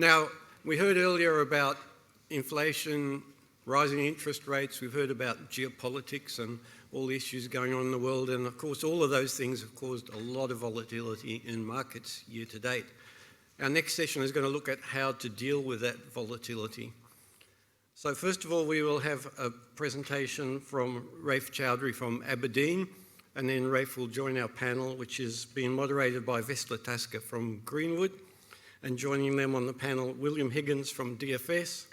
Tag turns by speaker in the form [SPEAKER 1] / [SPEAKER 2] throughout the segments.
[SPEAKER 1] Now, we heard earlier about inflation, rising interest rates. We've heard about geopolitics and all the issues going on in the world. And of course, all of those things have caused a lot of volatility in markets year to date. Our next session is going to look at how to deal with that volatility. So first of all, we will have a presentation from Raf Choudhury from Aberdeen, and then Raf will join our panel, which is being moderated by Vessela from Greenwood, and joining them on the panel, William Higgins from DFS,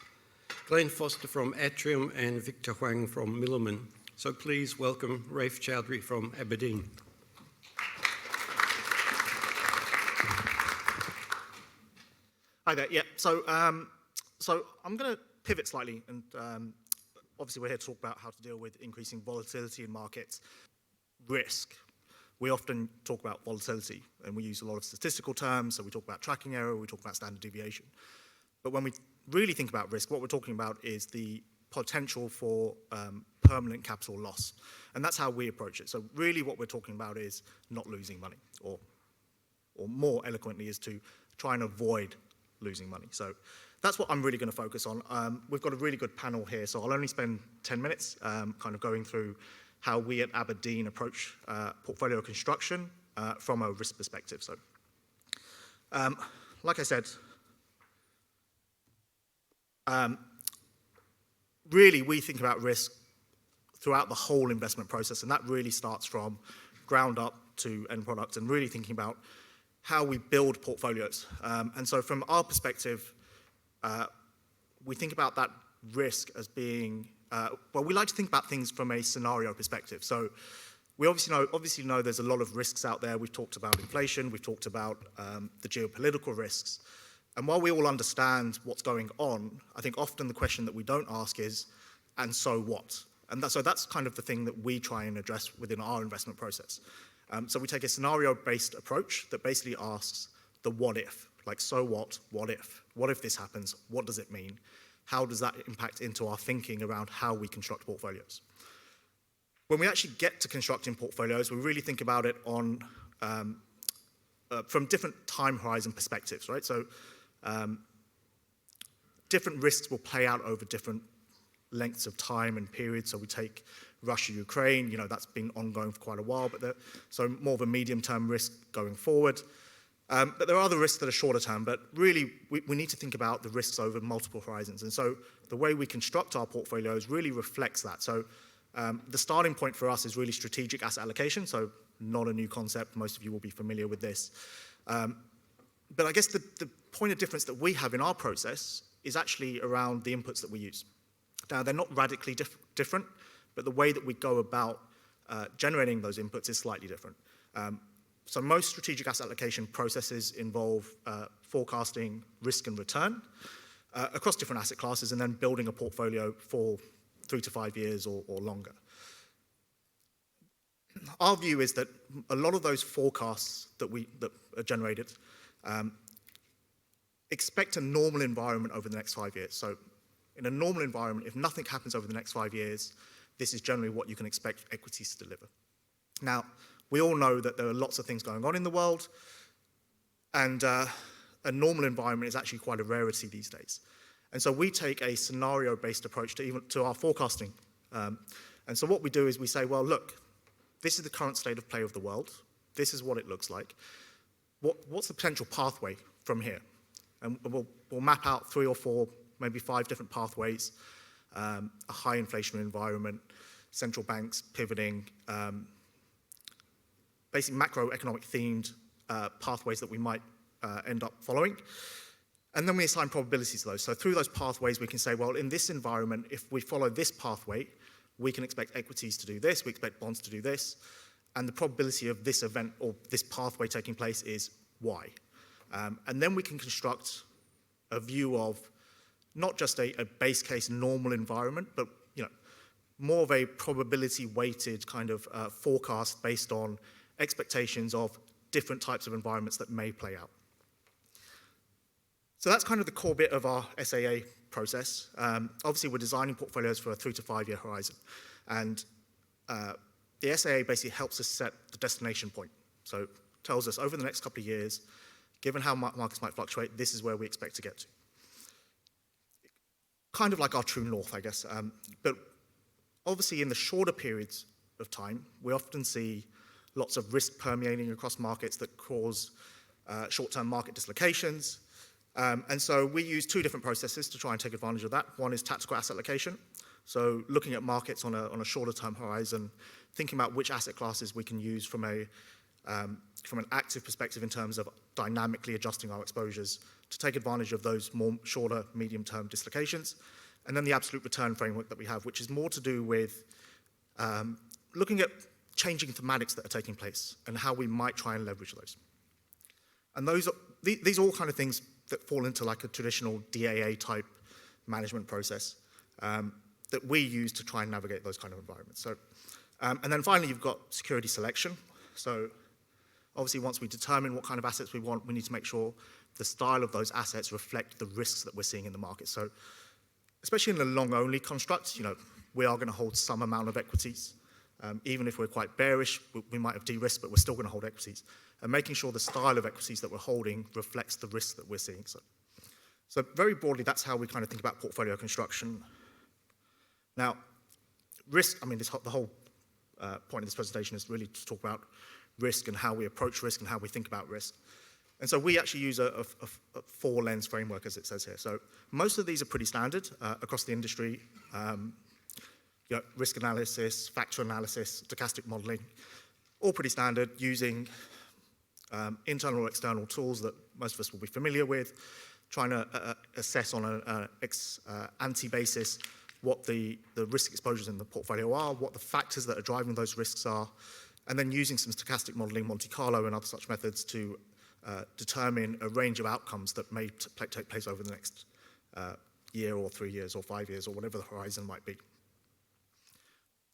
[SPEAKER 1] Glen from Atrium, and Victor Huang from Milliman. So please welcome Raf Choudhury from Aberdeen.
[SPEAKER 2] Hi there. Yeah. So I'm going to pivot slightly, and obviously we're here to talk about how to deal with increasing volatility in markets. Risk. We often talk about volatility, and we use a lot of statistical terms. So we talk about tracking error, we talk about standard deviation. But when we really think about risk, what we're talking about is the potential for permanent capital loss, and that's how we approach it. So really, what we're talking about is not losing money, or more eloquently, is to try and avoid losing money. So that's what I'm really going to focus on. We've got a really good panel here, so I'll only spend 10 minutes kind of going through how we at Aberdeen approach portfolio construction from a risk perspective. So, like I said, really we think about risk throughout the whole investment process, and that really starts from ground up to end product, and really thinking about how we build portfolios. And so from our perspective, we think about that risk as being, well, we like to think about things from a scenario perspective. So we obviously know there's a lot of risks out there. We've talked about inflation, we've talked about the geopolitical risks. And while we all understand what's going on, I think often the question that we don't ask is, and so what? And so that's kind of the thing that we try and address within our investment process. So we take a scenario-based approach that basically asks the what if, like so what if? What if this happens? What does it mean? How does that impact into our thinking around how we construct portfolios? When we actually get to constructing portfolios, we really think about it on from different time horizon perspectives, right? So different risks will play out over different lengths of time and periods. So we take Russia, Ukraine, that's been ongoing for quite a while, but so more of a medium-term risk going forward. But there are other risks that are shorter term, but really we need to think about the risks over multiple horizons. And so the way we construct our portfolios really reflects that. So the starting point for us is really strategic asset allocation, so not a new concept. Most of you will be familiar with this. But I guess the point of difference that we have in our process is actually around the inputs that we use. Now, they're not radically different, but the way that we go about generating those inputs is slightly different. So most strategic asset allocation processes involve forecasting risk and return across different asset classes, and then building a portfolio for 3 to 5 years or longer. Our view is that a lot of those forecasts that are generated expect a normal environment over the next 5 years. So in a normal environment, if nothing happens over the next 5 years, this is generally what you can expect equities to deliver. Now, we all know that there are lots of things going on in the world, and a normal environment is actually quite a rarity these days. And so we take a scenario-based approach to our forecasting. And so what we do is we say, well, look, this is the current state of play of the world. This is what it looks like. What's the potential pathway from here? And we'll map out 3 or 4, maybe 5 different pathways, a high inflationary environment, central banks pivoting, basic macroeconomic themed pathways that we might end up following. And then we assign probabilities to those. So through those pathways, we can say, well, in this environment, if we follow this pathway, we can expect equities to do this, we expect bonds to do this, and the probability of this event or this pathway taking place is Y. And then we can construct a view of not just a base case normal environment, but more of a probability-weighted kind of forecast based on expectations of different types of environments that may play out. So that's kind of the core bit of our SAA process. Obviously, we're designing portfolios for a 3 to 5 year horizon. And the SAA basically helps us set the destination point. So it tells us over the next couple of years, given how markets might fluctuate, this is where we expect to get to. Kind of like our true north, I guess. But obviously in the shorter periods of time, we often see lots of risk permeating across markets that cause short-term market dislocations. And so we use two different processes to try and take advantage of that. One is tactical asset allocation. So looking at markets on a shorter-term horizon, thinking about which asset classes we can use from an active perspective in terms of dynamically adjusting our exposures to take advantage of those more shorter, medium-term dislocations. And then the absolute return framework that we have, which is more to do with looking at changing thematics that are taking place and how we might try and leverage those. And these are all kind of things that fall into like a traditional DAA type management process that we use to try and navigate those kind of environments. So, and then finally, you've got security selection. So obviously, once we determine what kind of assets we want, we need to make sure the style of those assets reflect the risks that we're seeing in the market. So especially in the long-only construct, we are going to hold some amount of equities. Even if we're quite bearish, we might have de-risked, but we're still going to hold equities. And making sure the style of equities that we're holding reflects the risks that we're seeing. So very broadly, that's how we kind of think about portfolio construction. Now, risk, the whole point of this presentation is really to talk about risk and how we approach risk and how we think about risk. And so we actually use a four-lens framework, as it says here. So most of these are pretty standard across the industry. Risk analysis, factor analysis, stochastic modeling, all pretty standard, using internal or external tools that most of us will be familiar with, trying to assess on an ante basis what the risk exposures in the portfolio are, what the factors that are driving those risks are, and then using some stochastic modeling, Monte Carlo and other such methods to determine a range of outcomes that may take place over the next year or 3 years or 5 years or whatever the horizon might be.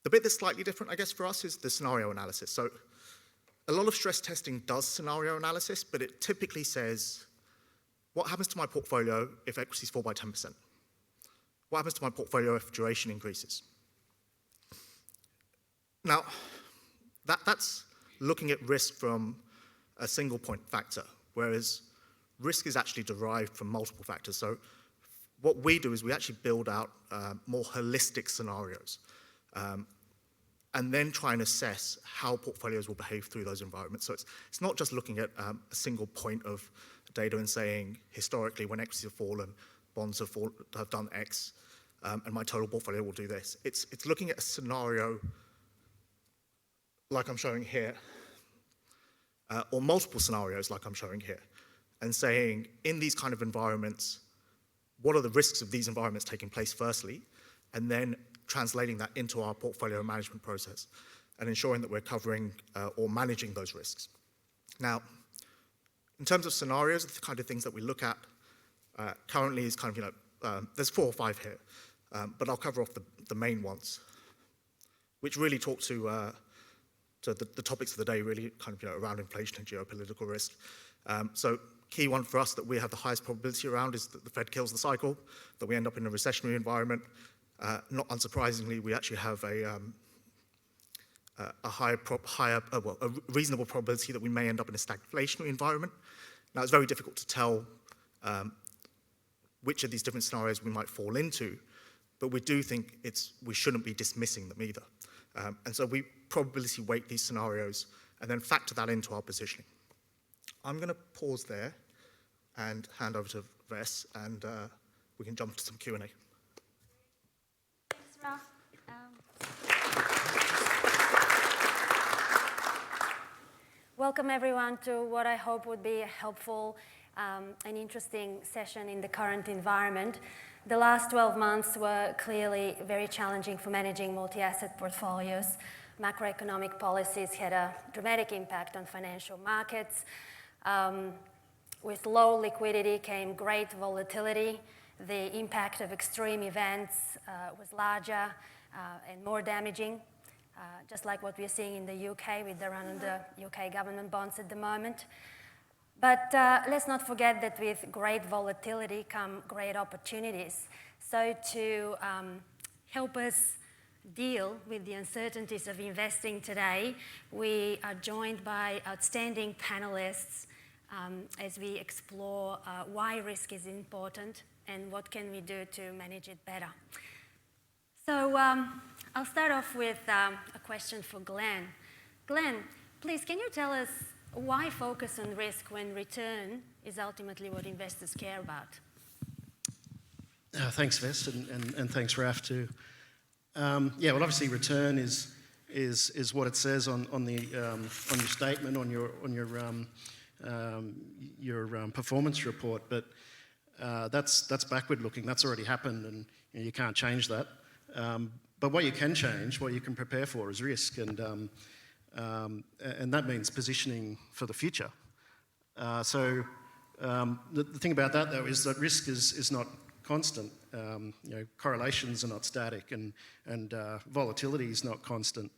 [SPEAKER 2] The bit that's slightly different, I guess, for us is the scenario analysis. So a lot of stress testing does scenario analysis, but it typically says, what happens to my portfolio if equities fall by 10%? What happens to my portfolio if duration increases? Now, that's looking at risk from a single point factor, whereas risk is actually derived from multiple factors. So what we do is we actually build out more holistic scenarios and then try and assess how portfolios will behave through those environments. So it's not just looking at a single point of data and saying, historically, when equities have fallen, bonds have done X, and my total portfolio will do this. It's looking at a scenario like I'm showing here, or multiple scenarios like I'm showing here, and saying, in these kind of environments, what are the risks of these environments taking place firstly, and then translating that into our portfolio management process and ensuring that we're covering or managing those risks. Now, in terms of scenarios, the kind of things that we look at currently is kind of, there's 4 or 5 here, but I'll cover off the main ones, which really talk to the topics of the day, really kind of around inflation and geopolitical risk. So key one for us that we have the highest probability around is that the Fed kills the cycle, that we end up in a recessionary environment. Not unsurprisingly, we actually have a reasonable probability that we may end up in a stagflationary environment. Now, it's very difficult to tell which of these different scenarios we might fall into, but we do think we shouldn't be dismissing them either. And so we probability weight these scenarios and then factor that into our positioning. I'm going to pause there and hand over to Vess, and we can jump to some Q&A.
[SPEAKER 3] Thanks, Raf. Welcome everyone to what I hope would be a helpful and interesting session in the current environment. The last 12 months were clearly very challenging for managing multi-asset portfolios. Macroeconomic policies had a dramatic impact on financial markets. With low liquidity came great volatility. The impact of extreme events was larger and more damaging, just like what we're seeing in the UK with the run on the UK government bonds at the moment. But let's not forget that with great volatility come great opportunities. So to help us deal with the uncertainties of investing today, we are joined by outstanding panelists as we explore why risk is important and what can we do to manage it better. So I'll start off with a question for Glen. Glen, please, can you tell us why focus on risk when return is ultimately what investors care about?
[SPEAKER 4] Thanks, Vest, and thanks, Raf, too. Well, obviously, return is what it says on your statement, on your performance report. But that's backward looking. That's already happened, and you can't change that. But what you can change, what you can prepare for, is risk, and that means positioning for the future. The thing about that, though, is that risk is not constant. Correlations are not static, and volatility is not constant.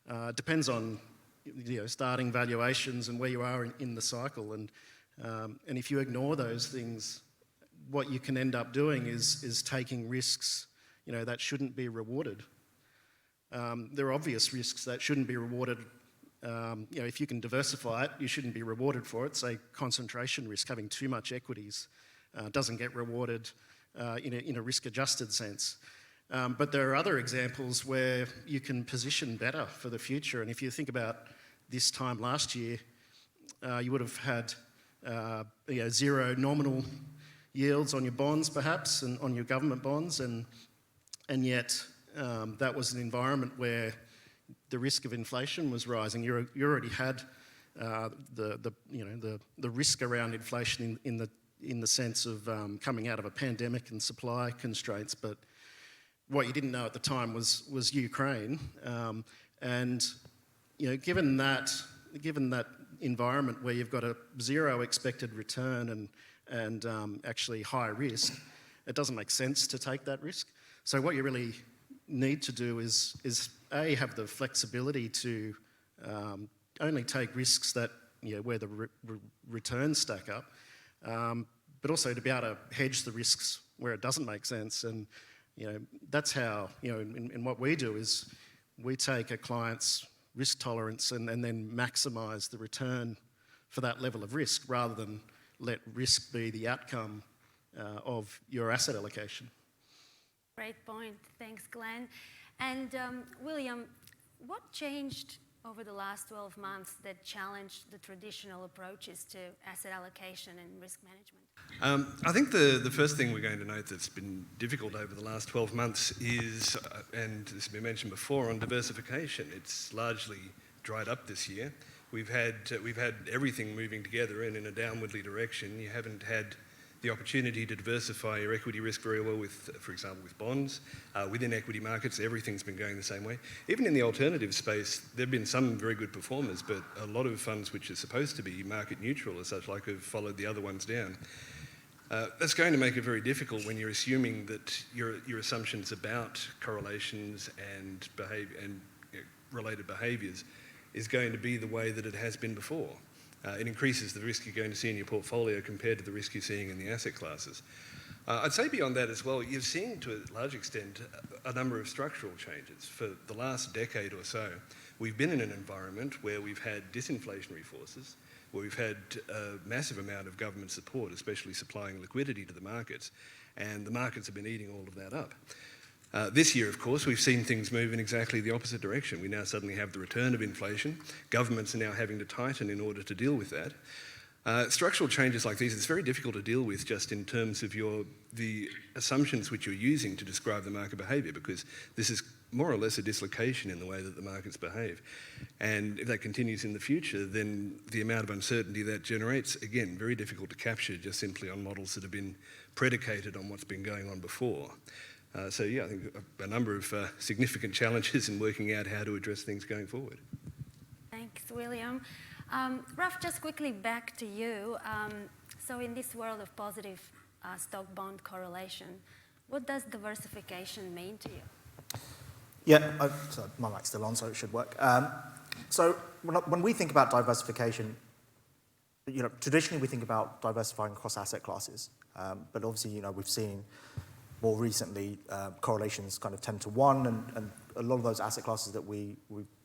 [SPEAKER 4] It depends on starting valuations and where you are in the cycle. And if you ignore those things, what you can end up doing is taking risks that shouldn't be rewarded. There are obvious risks that shouldn't be rewarded. If you can diversify it, you shouldn't be rewarded for it. Say concentration risk, having too much equities, doesn't get rewarded in a risk-adjusted sense. But there are other examples where you can position better for the future. And if you think about this time last year, you would have had zero nominal yields on your bonds, perhaps, and on your government bonds, and yet that was an environment where the risk of inflation was rising. You already had the risk around inflation in the sense of coming out of a pandemic and supply constraints, but what you didn't know at the time was Ukraine, and given that environment where you've got a zero expected return and actually high risk, it doesn't make sense to take that risk. So what you really need to do is A, have the flexibility to only take risks that where the returns stack up, but also to be able to hedge the risks where it doesn't make sense. And that's how in what we do is we take a client's risk tolerance and then maximise the return for that level of risk, rather than let risk be the outcome of your asset allocation.
[SPEAKER 3] Great point. Thanks, Glen. And William, what changed over the last 12 months that challenged the traditional approaches to asset allocation and risk management?
[SPEAKER 5] I think the first thing we're going to note that's been difficult over the last 12 months is, and this has been mentioned before, on diversification. It's largely dried up this year. We've had everything moving together and in a downwardly direction. You haven't had the opportunity to diversify your equity risk very well with, for example, with bonds. Within equity markets, everything's been going the same way. Even in the alternative space, there have been some very good performers, but a lot of funds which are supposed to be market neutral as such, like, have followed the other ones down. That's going to make it very difficult when you're assuming that your assumptions about correlations and behaviour and related behaviours is going to be the way that it has been before. It increases the risk you're going to see in your portfolio compared to the risk you're seeing in the asset classes. I'd say beyond that as well, you've seen to a large extent a number of structural changes. For the last decade or so, we've been in an environment where we've had disinflationary forces, where we've had a massive amount of government support, especially supplying liquidity to the markets, and the markets have been eating all of that up. This year, of course, we've seen things move in exactly the opposite direction. We now suddenly have the return of inflation. Governments are now having to tighten in order to deal with that. Structural changes like these, it's very difficult to deal with just in terms of the assumptions which you're using to describe the market behaviour, because this is more or less a dislocation in the way that the markets behave. And if that continues in the future, then the amount of uncertainty that generates, again, very difficult to capture just simply on models that have been predicated on what's been going on before. I think a number of significant challenges in working out how to address things going forward.
[SPEAKER 3] Thanks, William. Raf, just quickly back to you. So in this world of positive stock-bond correlation, what does diversification mean to you?
[SPEAKER 2] Yeah, so my mic's still on, so it should work. So when we think about diversification, traditionally we think about diversifying across asset classes, but obviously, we've seen more recently correlations kind of 10 to 1, and a lot of those asset classes that we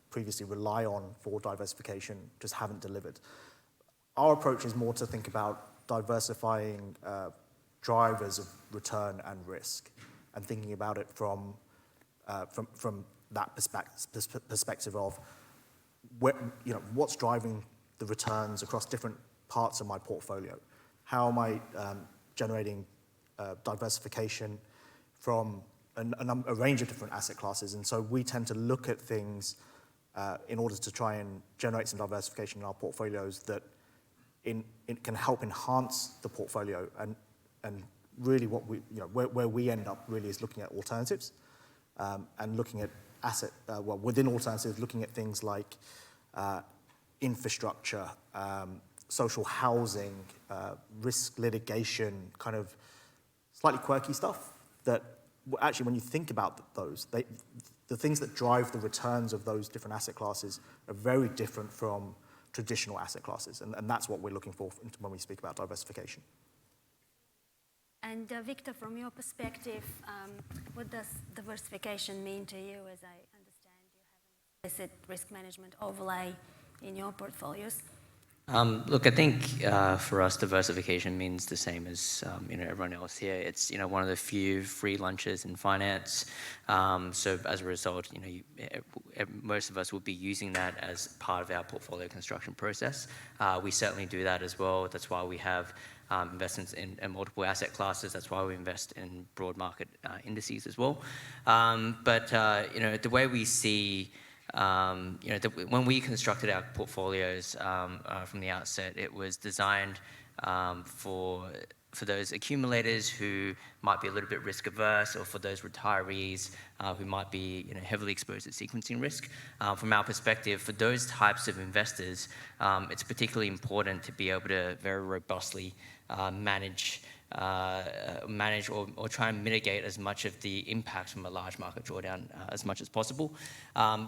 [SPEAKER 2] previously rely on for diversification just haven't delivered. Our approach is more to think about diversifying drivers of return and risk, and thinking about it from that perspective of what's driving the returns across different parts of my portfolio. How am I generating diversification from a range of different asset classes? And so we tend to look at things in order to try and generate some diversification in our portfolios that it can help enhance the portfolio, and really what we, where we end up really is looking at alternatives, and looking at within alternatives, looking at things like infrastructure, social housing, risk litigation, kind of slightly quirky stuff that actually, when you think about those, the things that drive the returns of those different asset classes are very different from traditional asset classes, and that's what we're looking for when we speak about diversification.
[SPEAKER 3] And Victor, from your perspective, what does diversification mean to you? As I understand, you have an explicit risk management overlay in your portfolios.
[SPEAKER 6] Look, I think for us, diversification means the same as everyone else here. It's one of the few free lunches in finance. So as a result, most of us will be using that as part of our portfolio construction process. We certainly do that as well. That's why we have investments in multiple asset classes. That's why we invest in broad market indices as well. But the way we see. When we constructed our portfolios from the outset, it was designed for those accumulators who might be a little bit risk averse, or for those retirees who might be heavily exposed to sequencing risk. From our perspective, for those types of investors, it's particularly important to be able to very robustly manage or try and mitigate as much of the impact from a large market drawdown as much as possible.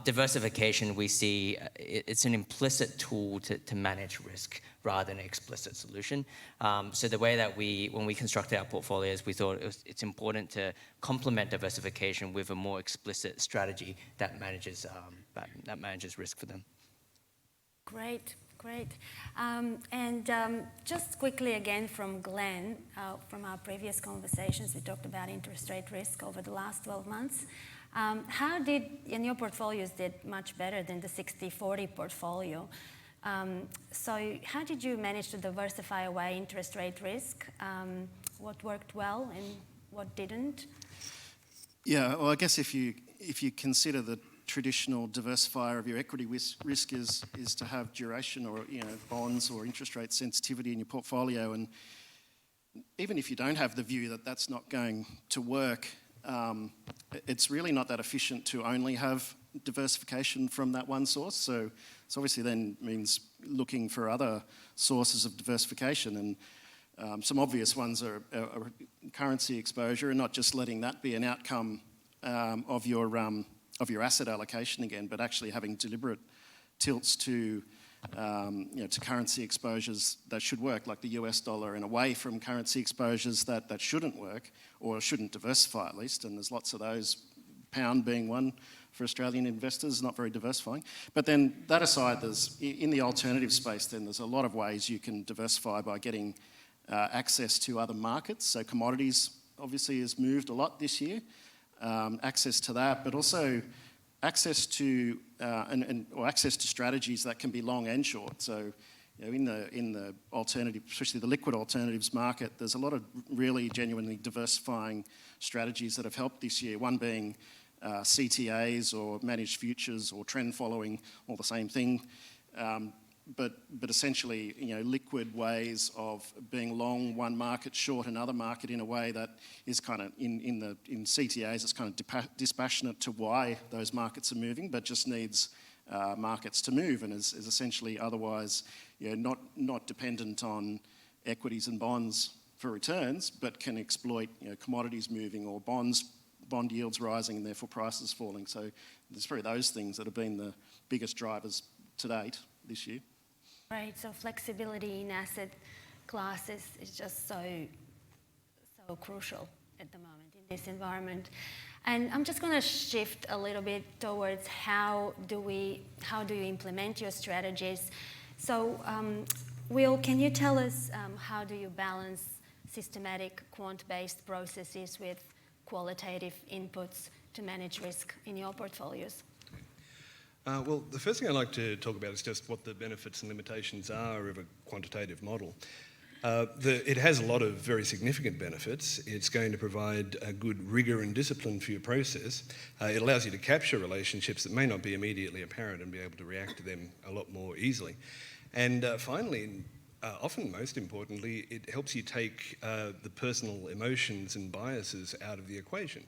[SPEAKER 6] Diversification, we see it's an implicit tool to manage risk rather than an explicit solution. So the way that when we constructed our portfolios, we thought it's important to complement diversification with a more explicit strategy that manages risk for them.
[SPEAKER 3] Great. Just quickly again from Glen, from our previous conversations, we talked about interest rate risk over the last 12 months. And your portfolios did much better than the 60-40 portfolio. So how did you manage to diversify away interest rate risk? What worked well and what didn't?
[SPEAKER 4] Yeah, well, I guess if you consider the traditional diversifier of your equity risk is to have duration or bonds or interest rate sensitivity in your portfolio, and even if you don't have the view that that's not going to work, it's really not that efficient to only have diversification from that one source. So it's obviously then means looking for other sources of diversification, and some obvious ones are currency exposure, and not just letting that be an outcome of your asset allocation again, but actually having deliberate tilts to currency exposures that should work, like the US dollar, and away from currency exposures that shouldn't work or shouldn't diversify at least. And there's lots of those, pound being one for Australian investors, not very diversifying. But then that aside, in the alternative space, then there's a lot of ways you can diversify by getting access to other markets. So commodities obviously has moved a lot this year. Access to that, but also access to access to strategies that can be long and short. So, in the alternative, especially the liquid alternatives market, there's a lot of really genuinely diversifying strategies that have helped this year. One being CTAs or managed futures or trend following, all the same thing. But essentially, liquid ways of being long one market, short another market in a way that is kind of in CTAs, it's kind of dispassionate to why those markets are moving, but just needs markets to move, and is essentially otherwise not dependent on equities and bonds for returns, but can exploit commodities moving or bond yields rising and therefore prices falling. So there's probably those things that have been the biggest drivers to date this year.
[SPEAKER 3] Right, so flexibility in asset classes is just so crucial at the moment in this environment. And I'm just going to shift a little bit towards how do you implement your strategies. So Will, can you tell us how do you balance systematic quant-based processes with qualitative inputs to manage risk in your portfolios?
[SPEAKER 5] Well, the first thing I'd like to talk about is just what the benefits and limitations are of a quantitative model. It has a lot of very significant benefits. It's going to provide a good rigour and discipline for your process. It allows you to capture relationships that may not be immediately apparent and be able to react to them a lot more easily. And finally, often most importantly, it helps you take the personal emotions and biases out of the equation.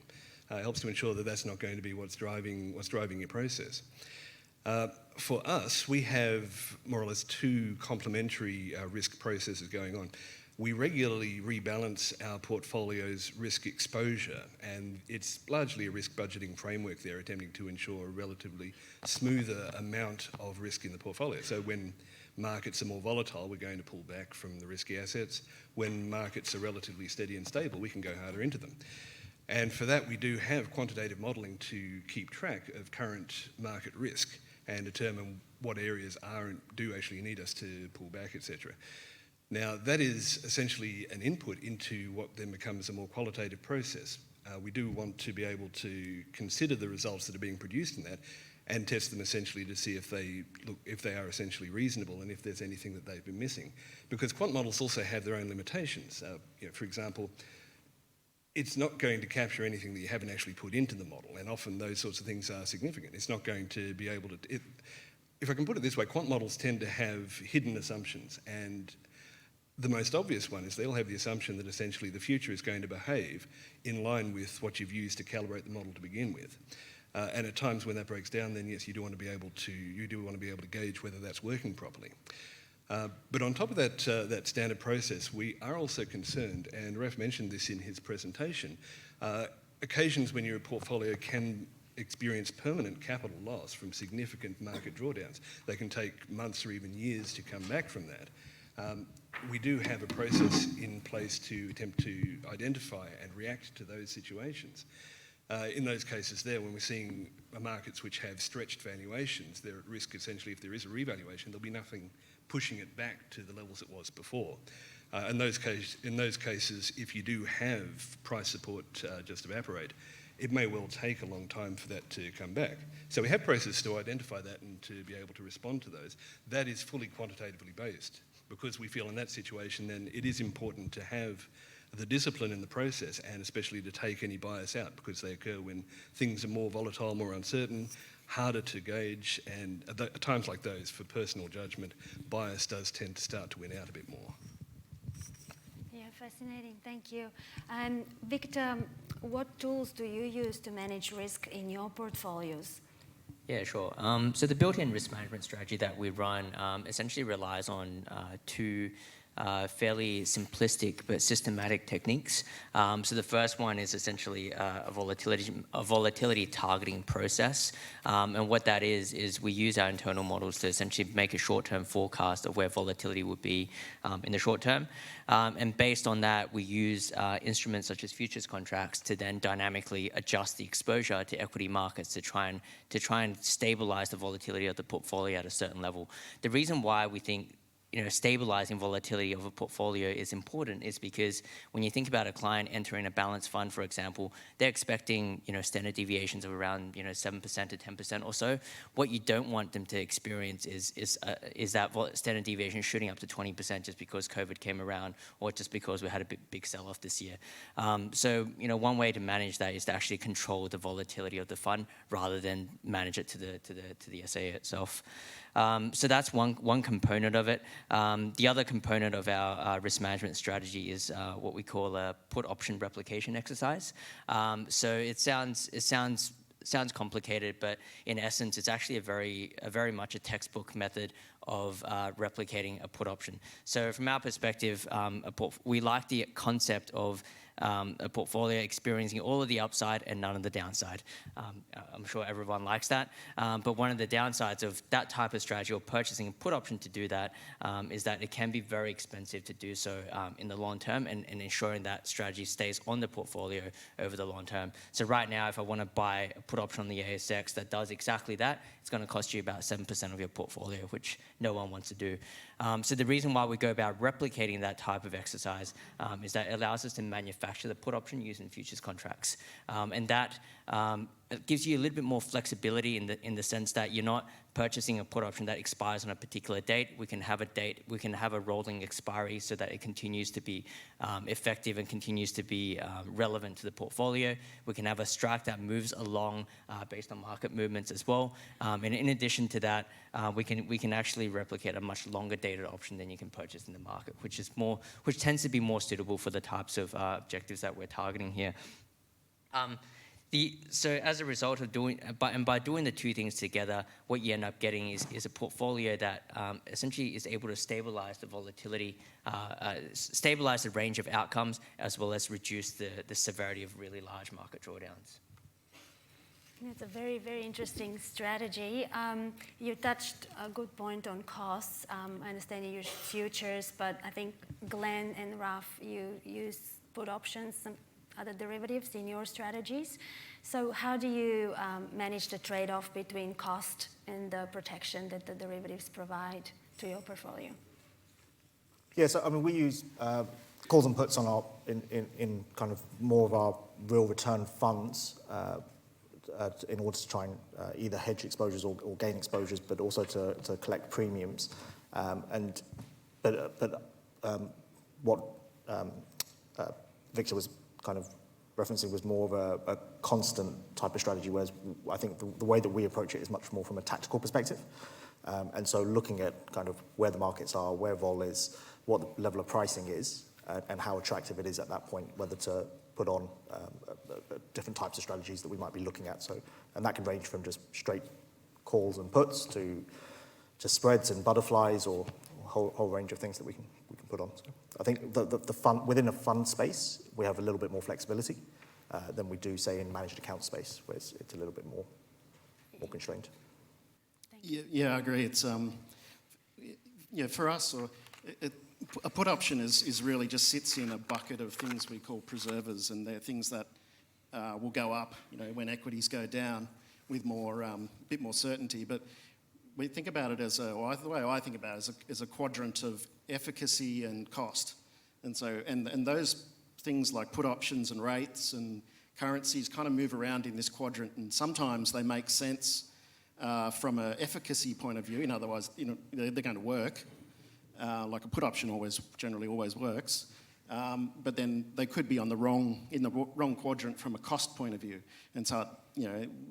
[SPEAKER 5] It helps to ensure that that's not going to be what's driving your process. For us, we have more or less two complementary risk processes going on. We regularly rebalance our portfolio's risk exposure, and it's largely a risk budgeting framework there, attempting to ensure a relatively smoother amount of risk in the portfolio. So when markets are more volatile, we're going to pull back from the risky assets. When markets are relatively steady and stable, we can go harder into them. And for that, we do have quantitative modelling to keep track of current market risk and determine what areas do actually need us to pull back, etc. Now, that is essentially an input into what then becomes a more qualitative process. We do want to be able to consider the results that are being produced in that and test them essentially to see if they are essentially reasonable and if there's anything that they've been missing. Because quant models also have their own limitations. For example, it's not going to capture anything that you haven't actually put into the model, and often those sorts of things are significant. It's not going to be able to... If I can put it this way, quant models tend to have hidden assumptions, and the most obvious one is they'll have the assumption that essentially the future is going to behave in line with what you've used to calibrate the model to begin with. And at times when that breaks down, then yes, you do want to be able to gauge whether that's working properly. But on top of that standard process, we are also concerned, and Raf mentioned this in his presentation, occasions when your portfolio can experience permanent capital loss from significant market drawdowns. They can take months or even years to come back from that. We do have a process in place to attempt to identify and react to those situations. In those cases there, when we're seeing markets which have stretched valuations, they're at risk essentially if there is a revaluation, there'll be nothing pushing it back to the levels it was before. In those cases, if you do have price support just evaporate, it may well take a long time for that to come back. So we have processes to identify that and to be able to respond to those. That is fully quantitatively based, because we feel in that situation then it is important to have the discipline in the process, and especially to take any bias out, because they occur when things are more volatile, more uncertain, harder to gauge, and at times like those, for personal judgment, bias does tend to start to win out a bit more.
[SPEAKER 3] Yeah, fascinating, thank you. And Victor, what tools do you use to manage risk in your portfolios?
[SPEAKER 6] Yeah, sure. So the built-in risk management strategy that we run essentially relies on two fairly simplistic but systematic techniques. So the first one is essentially a volatility targeting process. And what that is we use our internal models to essentially make a short-term forecast of where volatility would be in the short term. And based on that, we use instruments such as futures contracts to then dynamically adjust the exposure to equity markets to try and stabilize the volatility of the portfolio at a certain level. The reason why we think stabilizing volatility of a portfolio is important is because when you think about a client entering a balanced fund, for example, they're expecting, standard deviations of around, 7% to 10% or so. What you don't want them to experience is that standard deviation shooting up to 20% just because COVID came around, or just because we had a big sell-off this year. So, one way to manage that is to actually control the volatility of the fund rather than manage it to the SA itself. So that's one component of it. The other component of our risk management strategy is what we call a put option replication exercise. So it sounds complicated, but in essence, it's actually a very much a textbook method of replicating a put option. So from our perspective, we like the concept of a portfolio experiencing all of the upside and none of the downside. I'm sure everyone likes that, but one of the downsides of that type of strategy, or purchasing a put option to do that, is that it can be very expensive to do so in the long term, and ensuring that strategy stays on the portfolio over the long term. So right now, if I want to buy a put option on the ASX that does exactly that, it's going to cost you about 7% of your portfolio, which no one wants to do. So the reason why we go about replicating that type of exercise is that it allows us to manufacture the put option using futures contracts. And that it gives you a little bit more flexibility in the sense that you're not purchasing a put option that expires on a particular date. We can have a rolling expiry so that it continues to be effective and continues to be relevant to the portfolio. We can have a strike that moves along based on market movements as well. And in addition to that, we can actually replicate a much longer dated option than you can purchase in the market, which tends to be more suitable for the types of objectives that we're targeting here. So as a result of by doing the two things together, what you end up getting is a portfolio that essentially is able to stabilize the volatility, stabilize the range of outcomes, as well as reduce the severity of really large market drawdowns.
[SPEAKER 3] It's a very, very interesting strategy. You touched a good point on costs. I understand you use futures, but I think Glen and Raf, you use put options and other derivatives in your strategies. So how do you manage the trade-off between cost and the protection that the derivatives provide to your portfolio?
[SPEAKER 2] Yeah, so I mean, we use calls and puts on our in kind of more of our real return funds in order to try and either hedge exposures or gain exposures, but also to collect premiums. What Victor was kind of referencing was more of a constant type of strategy, whereas I think the way that we approach it is much more from a tactical perspective. And so looking at kind of where the markets are, where vol is, what the level of pricing is, and how attractive it is at that point, whether to put on different types of strategies that we might be looking at. So, and that can range from just straight calls and puts to spreads and butterflies, or a whole range of things that we can put on. So I think the fund within a fund space, we have a little bit more flexibility than we do, say, in managed account space, where it's a little bit more constrained.
[SPEAKER 4] Yeah, I agree. It's for us, a put option is really just sits in a bucket of things we call preservers, and they're things that will go up, when equities go down with bit more certainty. But we think about it the way I think about it is a quadrant of efficacy and cost. And so, and those things like put options and rates and currencies kind of move around in this quadrant, and sometimes they make sense from an efficacy point of view. In otherwise, they're going to work. Like a put option generally always works, but then they could be in the wrong quadrant from a cost point of view. And so,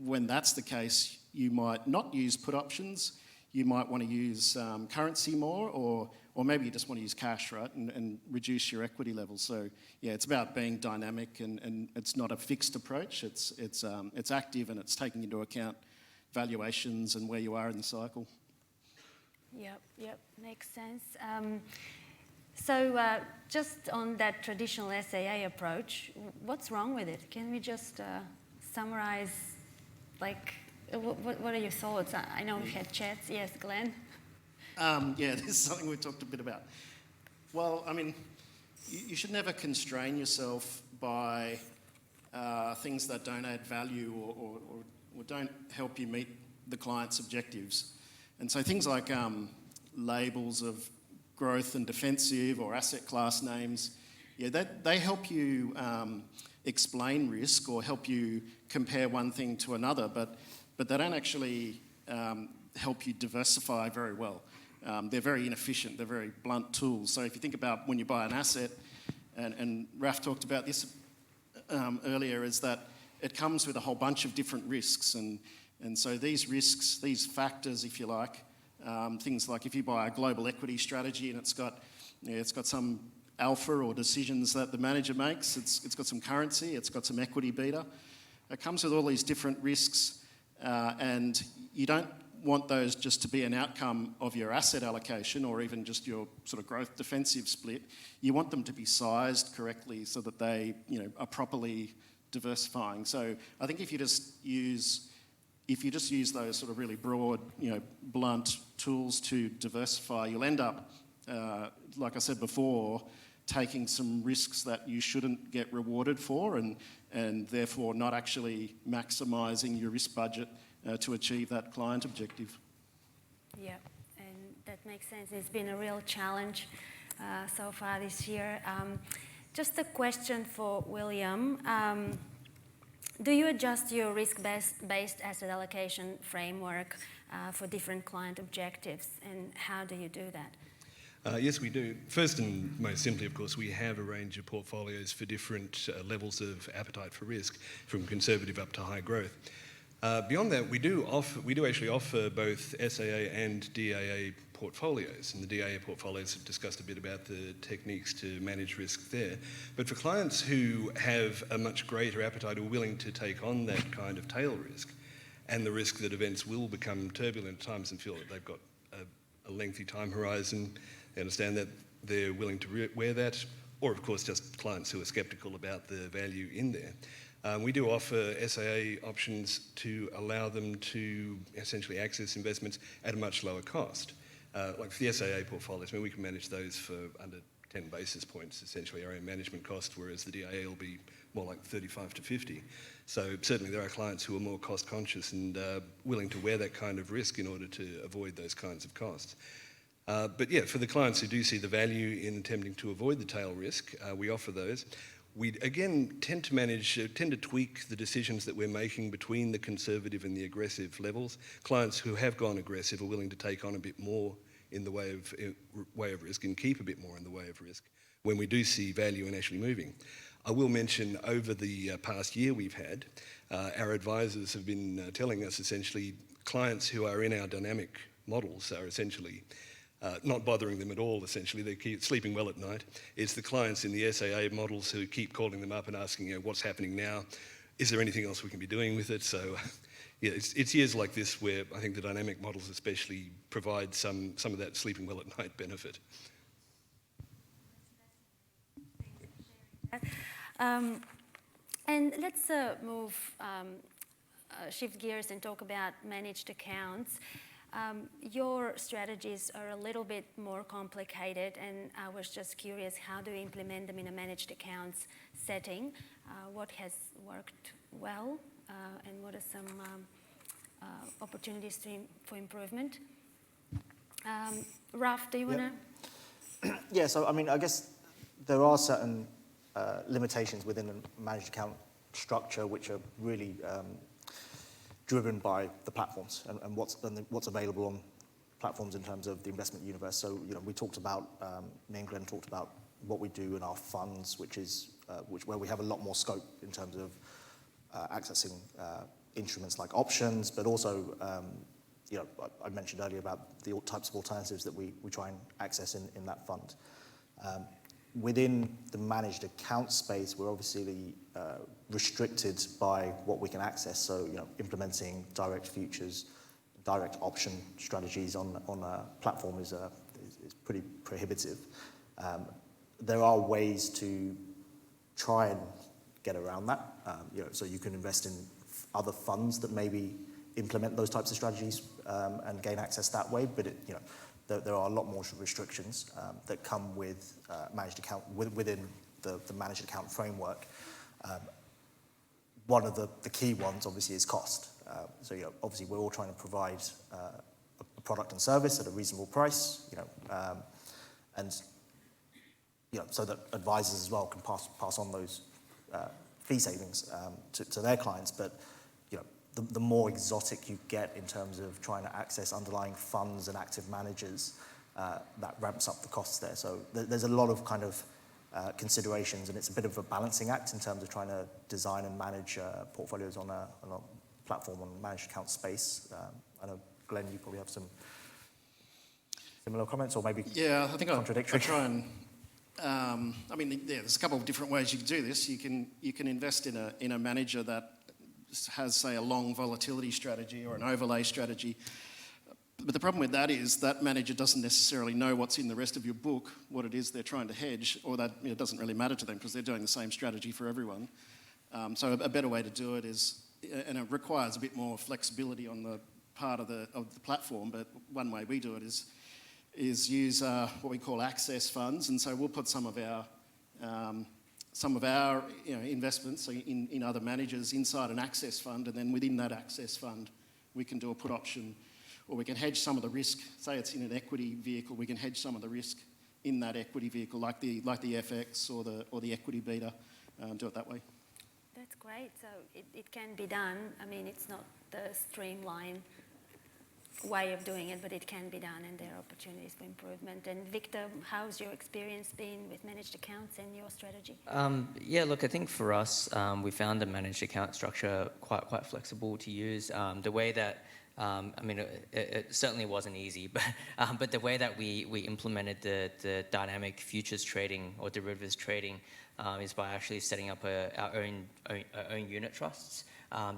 [SPEAKER 4] when that's the case, you might not use put options. You might want to use currency more, or maybe you just want to use cash, right, and reduce your equity levels. So yeah, it's about being dynamic, and it's not a fixed approach. It's active, and it's taking into account valuations and where you are in the cycle.
[SPEAKER 3] Yep, makes sense. So just on that traditional SAA approach, what's wrong with it? Can we just summarize, what are your thoughts? I know we've had chats. Yes, Glen?
[SPEAKER 4] This is something we talked a bit about. Well, I mean, you should never constrain yourself by things that don't add value or don't help you meet the client's objectives. And so things like labels of growth and defensive or asset class names, they help you explain risk or help you compare one thing to another, but they don't actually help you diversify very well. They're very inefficient. They're very blunt tools. So if you think about when you buy an asset, and Raf talked about this earlier, is that it comes with a whole bunch of different risks. And so these risks, these factors, if you like, things like if you buy a global equity strategy and it's got some alpha or decisions that the manager makes, it's got some currency, it's got some equity beta. It comes with all these different risks, and you don't want those just to be an outcome of your asset allocation or even just your sort of growth defensive split. You want them to be sized correctly so that they are properly diversifying. So I think if you just use those sort of really broad, blunt tools to diversify, you'll end up, like I said before, taking some risks that you shouldn't get rewarded for, and therefore not actually maximising your risk budget to achieve that client objective.
[SPEAKER 3] Yeah, and makes sense. It's been a real challenge so far this year. Just a question for William. Do you adjust your risk-based asset allocation framework for different client objectives, and how do you do that?
[SPEAKER 5] Yes, we do. First and most simply, of course, we have a range of portfolios for different levels of appetite for risk, from conservative up to high growth. Beyond that, we do actually offer both SAA and DAA portfolios, and the DAA portfolios have discussed a bit about the techniques to manage risk there. But for clients who have a much greater appetite or willing to take on that kind of tail risk, and the risk that events will become turbulent at times and feel that they've got a lengthy time horizon, they understand that they're willing to wear that, or of course just clients who are sceptical about the value in there. We do offer SAA options to allow them to essentially access investments at a much lower cost. Like for the SAA portfolios, we can manage those for under 10 basis points, essentially our own management cost, whereas the DAA will be more like 35 to 50. So certainly there are clients who are more cost conscious and willing to wear that kind of risk in order to avoid those kinds of costs. But yeah, for the clients who do see the value in attempting to avoid the tail risk, we offer those. We again tend to tweak the decisions that we're making between the conservative and the aggressive levels. Clients who have gone aggressive are willing to take on a bit more in the way of risk and keep a bit more in the way of risk when we do see value in actually moving. I will mention over the past year we've had, our advisors have been telling us essentially clients who are in our dynamic models are essentially not bothering them at all, essentially. They keep sleeping well at night. It's the clients in the SAA models who keep calling them up and asking, what's happening now? Is there anything else we can be doing with it? So yeah, it's years like this where I think the dynamic models especially provide some of that sleeping well at night benefit.
[SPEAKER 3] And let's shift gears and talk about managed accounts. Your strategies are a little bit more complicated, and I was just curious, how do you implement them in a managed accounts setting? What has worked well, and what are some opportunities for improvement? Raf, do you want to?
[SPEAKER 2] Yeah, so I guess there are certain limitations within a managed account structure which are really driven by the platforms and what's available on platforms in terms of the investment universe. So we talked about, me and Glen talked about what we do in our funds, which is where we have a lot more scope in terms of accessing instruments like options, but also I mentioned earlier about the types of alternatives that we try and access in that fund. Within the managed account space, we're obviously restricted by what we can access. So, implementing direct futures, direct option strategies on a platform is pretty prohibitive. There are ways to try and get around that. So you can invest in other funds that maybe implement those types of strategies and gain access that way. But there are a lot more restrictions that come with managed account within the managed account framework. One of the key ones, obviously, is cost. So obviously, we're all trying to provide a product and service at a reasonable price, and so that advisors as well can pass on those fee savings to their clients. But the more exotic you get in terms of trying to access underlying funds and active managers, that ramps up the costs there. So there's a lot of kind of considerations, and it's a bit of a balancing act in terms of trying to design and manage portfolios on a platform on managed account space. I know, Glen, you probably have some similar comments, or maybe
[SPEAKER 4] I think
[SPEAKER 2] contradictory.
[SPEAKER 4] I'll try and. There's a couple of different ways you can do this. You can invest in a manager that has, say, a long volatility strategy or an overlay strategy. But the problem with that is that manager doesn't necessarily know what's in the rest of your book, what it is they're trying to hedge, or that it doesn't really matter to them because they're doing the same strategy for everyone. So a better way to do it is, and it requires a bit more flexibility on the part of the platform, but one way we do it is use what we call access funds, and so we'll put some of our investments in other managers inside an access fund, and then within that access fund we can do a put option or we can hedge some of the risk. Say it's in an equity vehicle, we can hedge some of the risk in that equity vehicle, like the FX or the equity beta. Do it that way.
[SPEAKER 3] That's great. So it can be done. I mean, it's not the streamlined way of doing it, but it can be done, and there are opportunities for improvement. And Victor, how's your experience been with managed accounts and your strategy?
[SPEAKER 6] Yeah, look, I think for us, we found the managed account structure quite flexible to use. The way that I mean, it certainly wasn't easy, but the way that we implemented the dynamic futures trading or derivatives trading is by actually setting up our own unit trusts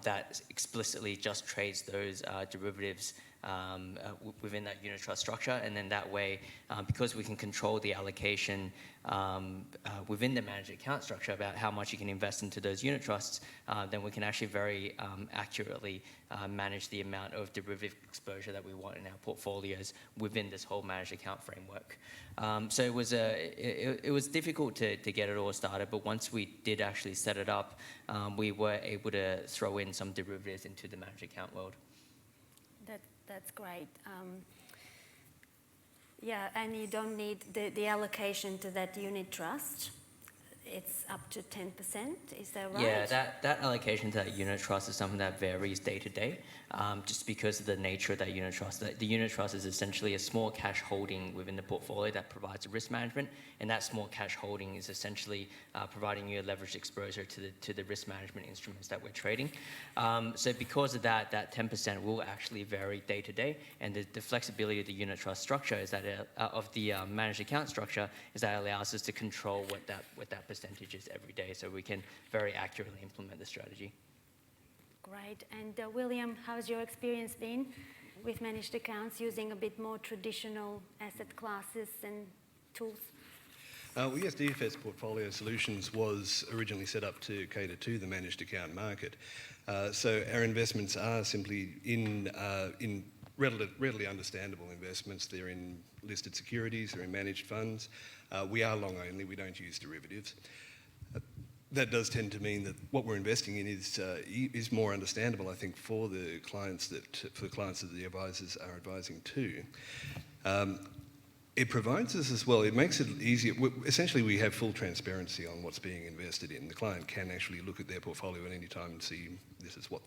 [SPEAKER 6] that explicitly just trades those derivatives within that unit trust structure, and then that way, because we can control the allocation within the managed account structure about how much you can invest into those unit trusts, then we can actually very accurately manage the amount of derivative exposure that we want in our portfolios within this whole managed account framework. So it was difficult to get it all started, but once we did actually set it up, we were able to throw in some derivatives into the managed account world.
[SPEAKER 3] That's great. Yeah, and you don't need the allocation to that unit trust. It's up to 10%, is that right?
[SPEAKER 6] Yeah, that allocation to that unit trust is something that varies day to day, just because of the nature of that unit trust. The unit trust is essentially a small cash holding within the portfolio that provides risk management, and that small cash holding is essentially providing you a leveraged exposure to the risk management instruments that we're trading. So because of that 10% will actually vary day to day, and the flexibility of the unit trust structure is that of the managed account structure is that it allows us to control what that percentage is every day, so we can very accurately implement the strategy.
[SPEAKER 3] Great. And William, how's your experience been with managed accounts using a bit more traditional asset classes and tools?
[SPEAKER 5] Well, yes, DFS Portfolio Solutions was originally set up to cater to the managed account market. So our investments are simply in readily understandable investments. They're in listed securities, they're in managed funds. We are long only, we don't use derivatives. That does tend to mean that what we're investing in is more understandable, I think, for the clients that the advisors are advising to. It provides us as well, it makes it easier. Essentially, we have full transparency on what's being invested in. The client can actually look at their portfolio at any time and see this is what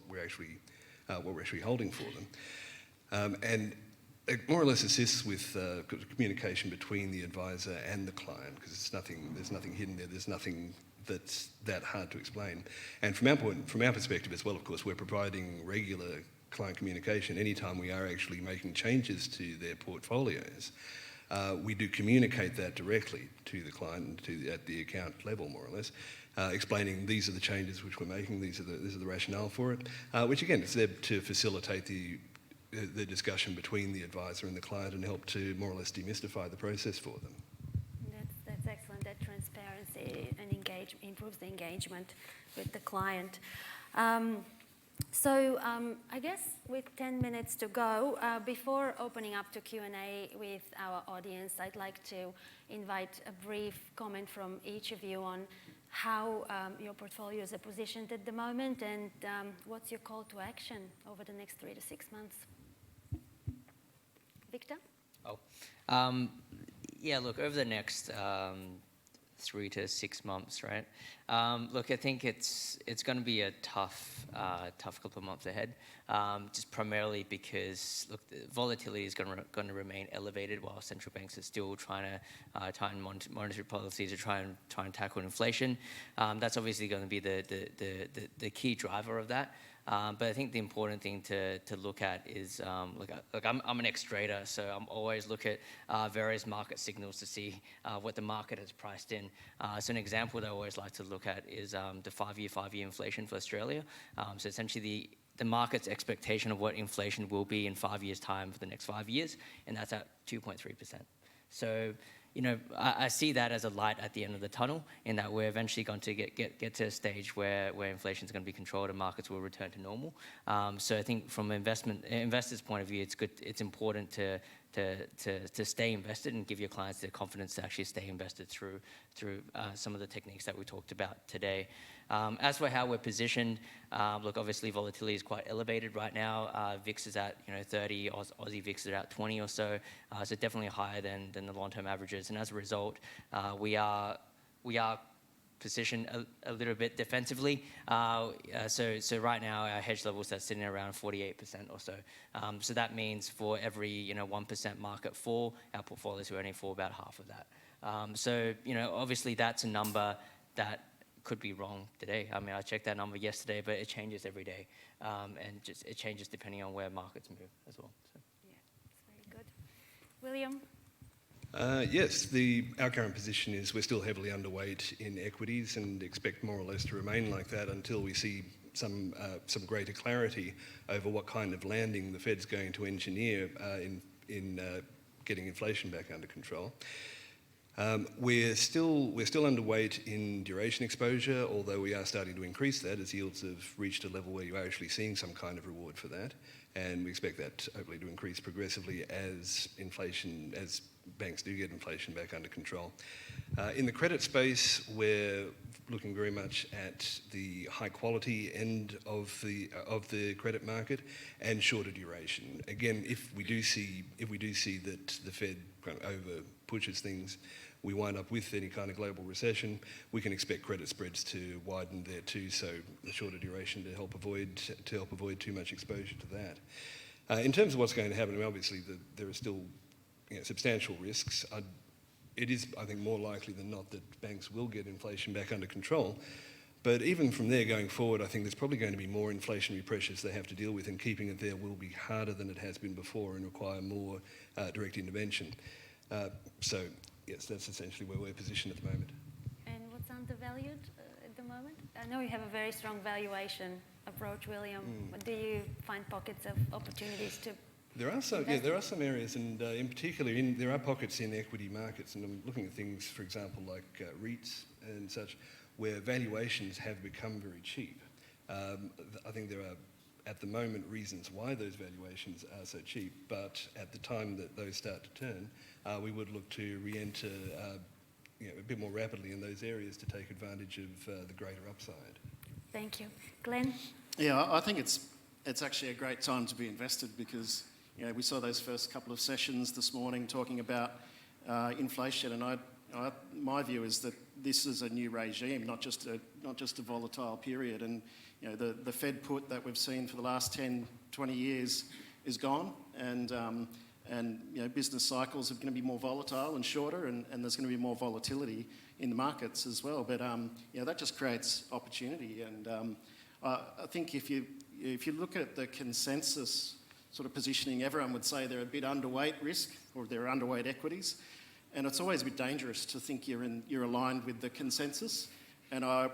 [SPEAKER 5] we're actually holding for them. And it more or less assists with communication between the advisor and the client, because there's nothing hidden there. There's nothing that's that hard to explain. And from our perspective as well, of course, we're providing regular client communication. Anytime we are actually making changes to their portfolios, we do communicate that directly to the client at the account level, more or less, explaining these are the changes which we're making, this is the rationale for it, which again is there to facilitate the discussion between the advisor and the client and help to more or less demystify the process for them.
[SPEAKER 3] That's excellent. That transparency and improves the engagement with the client. So I guess with 10 minutes to go, before opening up to Q&A with our audience, I'd like to invite a brief comment from each of you on how your portfolios are positioned at the moment, and what's your call to action over the next 3 to 6 months. Victor?
[SPEAKER 6] Yeah, look, over the next 3 to 6 months, right? Look, I think it's going to be a tough couple of months ahead, just primarily because, look, the volatility is going to remain elevated while central banks are still trying to tighten monetary policy to try and tackle inflation. That's obviously going to be the key driver of that. But I think the important thing to look at is, look, I'm an ex-trader, so I'm always look at various market signals to see what the market has priced in. So an example that I always like to look at is the five-year inflation for Australia. So essentially the market's expectation of what inflation will be in 5 years' time for the next 5 years, and that's at 2.3%. So, you know, I see that as a light at the end of the tunnel, in that we're eventually going to get to a stage where inflation is going to be controlled and markets will return to normal. So I think from an investors' point of view, it's important to to stay invested and give your clients the confidence to actually stay invested through some of the techniques that we talked about today. As for how we're positioned, look, obviously volatility is quite elevated right now. VIX is at 30, Aussie VIX is at 20 or so, so definitely higher than the long-term averages. And as a result, we are positioned a little bit defensively. So right now our hedge levels are sitting around 48% or so. So that means for every 1% market fall, our portfolios are earning for about half of that. So obviously that's a number that could be wrong today. I mean, I checked that number yesterday, but it changes every day, and it changes depending on where markets move as well. So.
[SPEAKER 3] Yeah, it's very good. William?
[SPEAKER 5] Yes, our current position is we're still heavily underweight in equities and expect more or less to remain like that until we see some greater clarity over what kind of landing the Fed's going to engineer in getting inflation back under control. We're still underweight in duration exposure, although we are starting to increase that as yields have reached a level where you're actually seeing some kind of reward for that, and we expect that hopefully to increase progressively as banks do get inflation back under control. In the credit space, we're looking very much at the high quality end of the credit market and shorter duration. Again, if we do see that the Fed kind of over pushes things, we wind up with any kind of global recession, we can expect credit spreads to widen there too, so the shorter duration to help avoid too much exposure to that. In terms of what's going to happen, I mean, obviously there are still substantial risks. It is, I think, more likely than not that banks will get inflation back under control. But even from there going forward, I think there's probably going to be more inflationary pressures they have to deal with, and keeping it there will be harder than it has been before and require more direct intervention. So, yes, that's essentially where we're positioned at the moment.
[SPEAKER 3] And what's undervalued at the moment? I know you have a very strong valuation approach, William. Do you find pockets of opportunities to
[SPEAKER 5] There are some areas, and in particular, there are pockets in equity markets, and I'm looking at things, for example, like REITs and such, where valuations have become very cheap. I think there are, at the moment, reasons why those valuations are so cheap, but at the time that those start to turn, we would look to re-enter a bit more rapidly in those areas to take advantage of the greater upside.
[SPEAKER 3] Thank you. Glen?
[SPEAKER 4] Yeah, I think it's actually a great time to be invested because we saw those first couple of sessions this morning talking about inflation, and my view is that this is a new regime, not just a volatile period. And the Fed put that we've seen for the last 10, 20 years is gone, and business cycles are going to be more volatile and shorter, and there's going to be more volatility in the markets as well. But that just creates opportunity, and I think if you look at the consensus sort of positioning, everyone would say they're a bit underweight risk or they're underweight equities, and it's always a bit dangerous to think you're aligned with the consensus. And I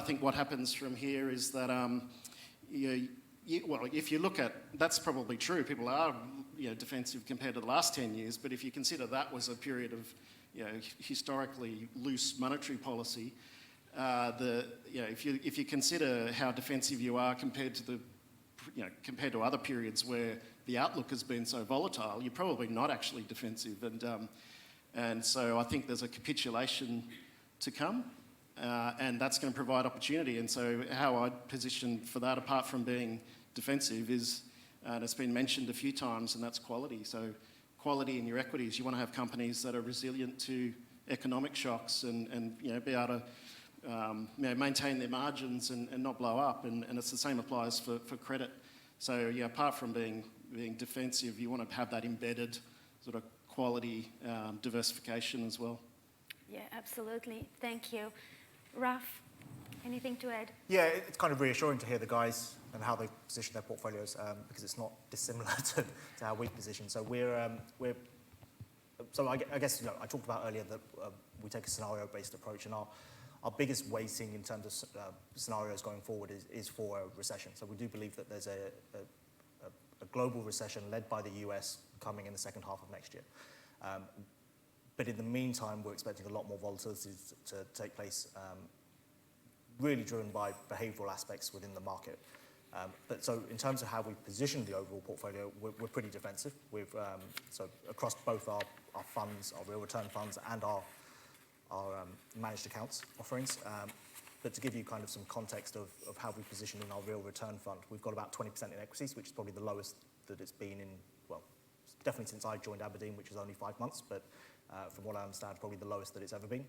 [SPEAKER 4] think what happens from here is that if you look at, that's probably true. People are defensive compared to the last 10 years, but if you consider that was a period of historically loose monetary policy, if you consider how defensive you are compared to other periods where the outlook has been so volatile, you're probably not actually defensive, and so I think there's a capitulation to come, and that's going to provide opportunity. And so how I position for that, apart from being defensive, is, and it's been mentioned a few times, and that's quality. So quality in your equities, you want to have companies that are resilient to economic shocks and be able to maintain their margins and not blow up, and it's the same applies for credit. So apart from being defensive, you want to have that embedded sort of quality diversification as well.
[SPEAKER 3] Yeah, absolutely. Thank you. Raf, anything to add?
[SPEAKER 2] Yeah, it's kind of reassuring to hear the guys and how they position their portfolios because it's not dissimilar to how we position. So so I guess I talked about earlier that we take a scenario-based approach, and our biggest weighting in terms of scenarios going forward is for a recession. So we do believe that there's a global recession led by the US coming in the second half of next year. But in the meantime, we're expecting a lot more volatility to take place, really driven by behavioural aspects within the market. But so in terms of how we position the overall portfolio, we're pretty defensive. So across both our funds, our real return funds, and our managed accounts offerings. But to give you kind of some context of how we position in our real return fund, we've got about 20% in equities, which is probably the lowest that it's been in, well, definitely since I joined Aberdeen, which is only 5 months, but from what I understand, probably the lowest that it's ever been.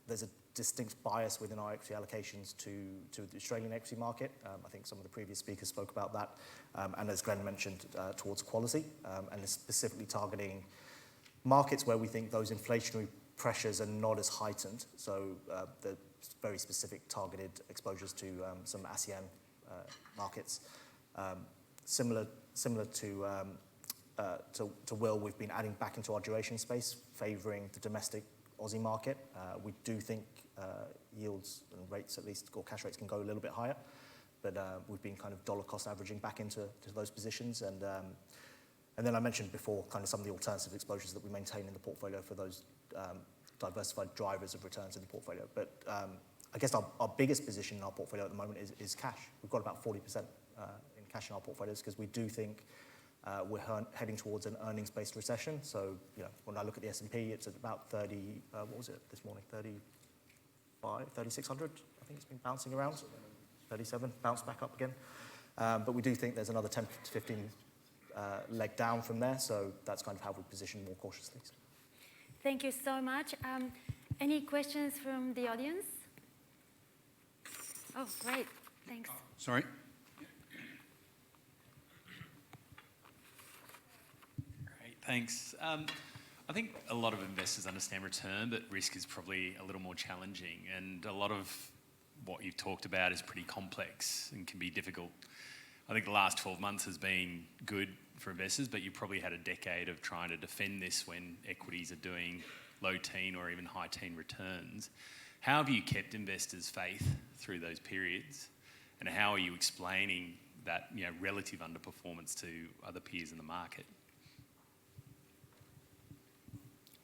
[SPEAKER 2] There's a distinct bias within our equity allocations to the Australian equity market. I think some of the previous speakers spoke about that. And as Glen mentioned, towards quality, and is specifically targeting markets where we think those inflationary pressures are not as heightened. So the very specific targeted exposures to some ASEAN markets. Similar to Will, we've been adding back into our duration space, favouring the domestic Aussie market. We do think yields and rates, at least, or cash rates, can go a little bit higher, but we've been kind of dollar cost averaging back into those positions. And then I mentioned before kind of some of the alternative exposures that we maintain in the portfolio for those diversified drivers of returns in the portfolio. But I guess our biggest position in our portfolio at the moment is cash. We've got about 40% in cash in our portfolios because we do think we're heading towards an earnings-based recession. So, when I look at the S&P, it's at about 30, what was it this morning, 3,600, I think it's been bouncing around. 37, bounced back up again. But we do think there's another 10 to 15 leg down from there, so that's kind of how we position more cautiously.
[SPEAKER 3] Thank you so much. Any questions from the audience? Oh, great. Thanks.
[SPEAKER 7] Sorry.
[SPEAKER 8] Great, thanks. I think a lot of investors understand return, but risk is probably a little more challenging. And a lot of what you've talked about is pretty complex and can be difficult. I think the last 12 months has been good for investors, but you probably had a decade of trying to defend this when equities are doing low teen or even high teen returns. How have you kept investors' faith through those periods? And how are you explaining that relative underperformance to other peers in the market?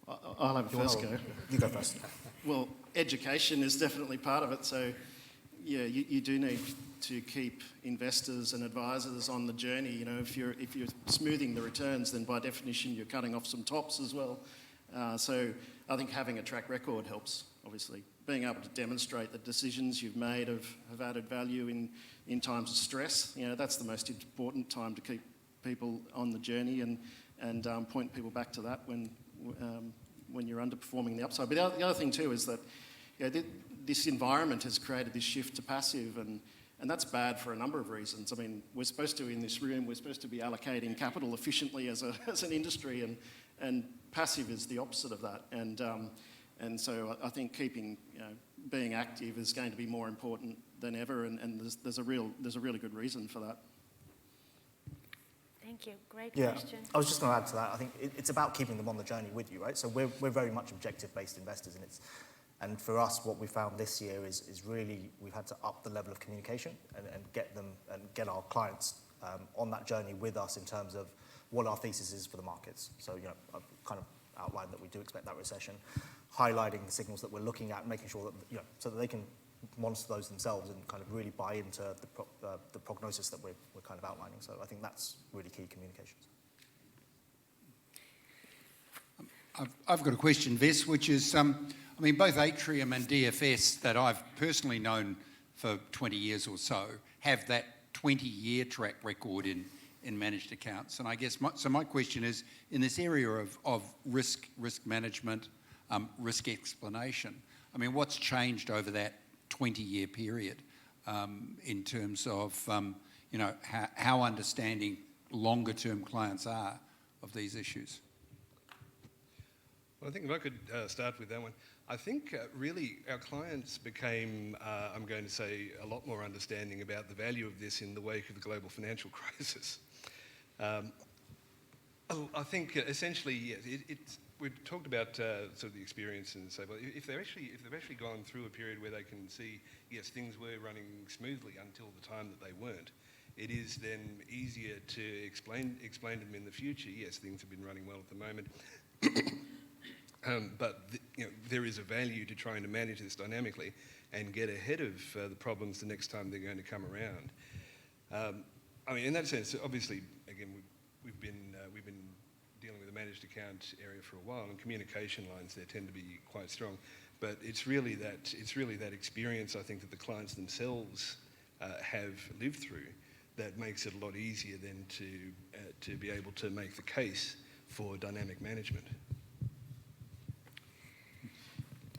[SPEAKER 4] I'll have a first go.
[SPEAKER 2] You go first.
[SPEAKER 4] Well, education is definitely part of it. So, yeah, you do need to keep investors and advisors on the journey. If you're smoothing the returns, then by definition you're cutting off some tops as well. So I think having a track record helps, obviously. Being able to demonstrate that decisions you've made have added value in times of stress. That's the most important time to keep people on the journey and point people back to that when you're underperforming the upside. But the other thing too is that this environment has created this shift to passive, and that's bad for a number of reasons. I mean, we're supposed to, in this room, we're supposed to be allocating capital efficiently as an industry, and passive is the opposite of that. And so I think being active is going to be more important than ever, and there's a really good reason for that.
[SPEAKER 3] Thank you. Great
[SPEAKER 2] Yeah,
[SPEAKER 3] question.
[SPEAKER 2] I was just going to add to that. I think it's about keeping them on the journey with you, right? So we're very much objective-based investors, and for us, what we found this year is really we've had to up the level of communication and get our clients on that journey with us in terms of what our thesis is for the markets. So I've kind of outlined that we do expect that recession, highlighting the signals that we're looking at, making sure that so that they can monitor those themselves and kind of really buy into the prognosis that we're kind of outlining. So I think that's really key communications.
[SPEAKER 7] I've got a question, Vess, which is, both Atrium and DFS that I've personally known for 20 years or so have that 20-year track record in managed accounts. And I guess, my question is, in this area of risk management, risk explanation, what's changed over that 20-year period in terms of, how understanding longer-term clients are of these issues?
[SPEAKER 5] Well, I think if I could start with that one. I think really our clients became, I'm going to say, a lot more understanding about the value of this in the wake of the global financial crisis. I think essentially, we've talked about sort of the experience and say, well, if they've actually gone through a period where they can see, yes, things were running smoothly until the time that they weren't, it is then easier to explain to them in the future, yes, things have been running well at the moment. But there is a value to trying to manage this dynamically and get ahead of the problems the next time they're going to come around. I mean, in that sense, obviously, again, we've been dealing with the managed account area for a while, and communication lines there tend to be quite strong. But it's really that experience, I think, that the clients themselves have lived through that makes it a lot easier then to be able to make the case for dynamic management.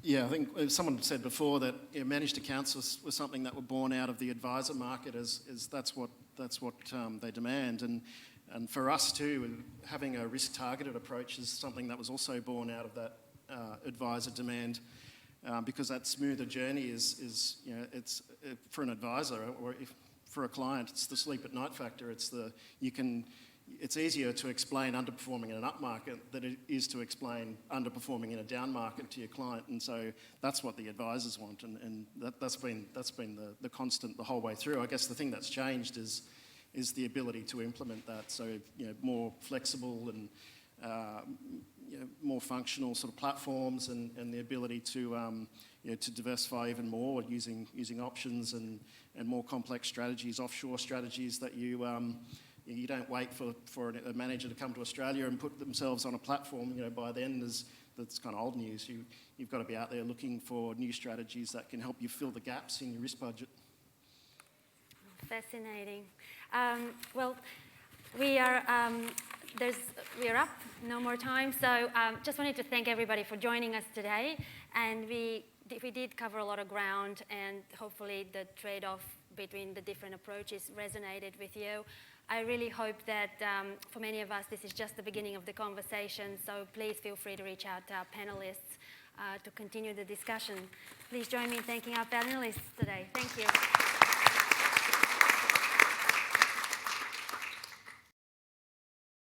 [SPEAKER 4] Yeah, I think someone said before that managed accounts was something that were born out of the advisor market, as that's what they demand, and for us too, having a risk targeted approach is something that was also born out of that advisor demand, because that smoother journey is it's for an advisor, or if for a client, it's the sleep at night factor. It's easier to explain underperforming in an up market than it is to explain underperforming in a down market to your client, and so that's what the advisors want, and that's been the constant the whole way through. I guess the thing that's changed is the ability to implement that. So more flexible and more functional sort of platforms, and the ability to diversify even more using options and more complex strategies, offshore strategies that you don't wait for a manager to come to Australia and put themselves on a platform. By then that's kind of old news. You've got to be out there looking for new strategies that can help you fill the gaps in your risk budget.
[SPEAKER 3] Fascinating. Well, we are up, no more time. So just wanted to thank everybody for joining us today. And we did cover a lot of ground, and hopefully the trade-off between the different approaches resonated with you. I really hope that for many of us, this is just the beginning of the conversation. So please feel free to reach out to our panelists to continue the discussion. Please join me in thanking our panelists today. Thank you.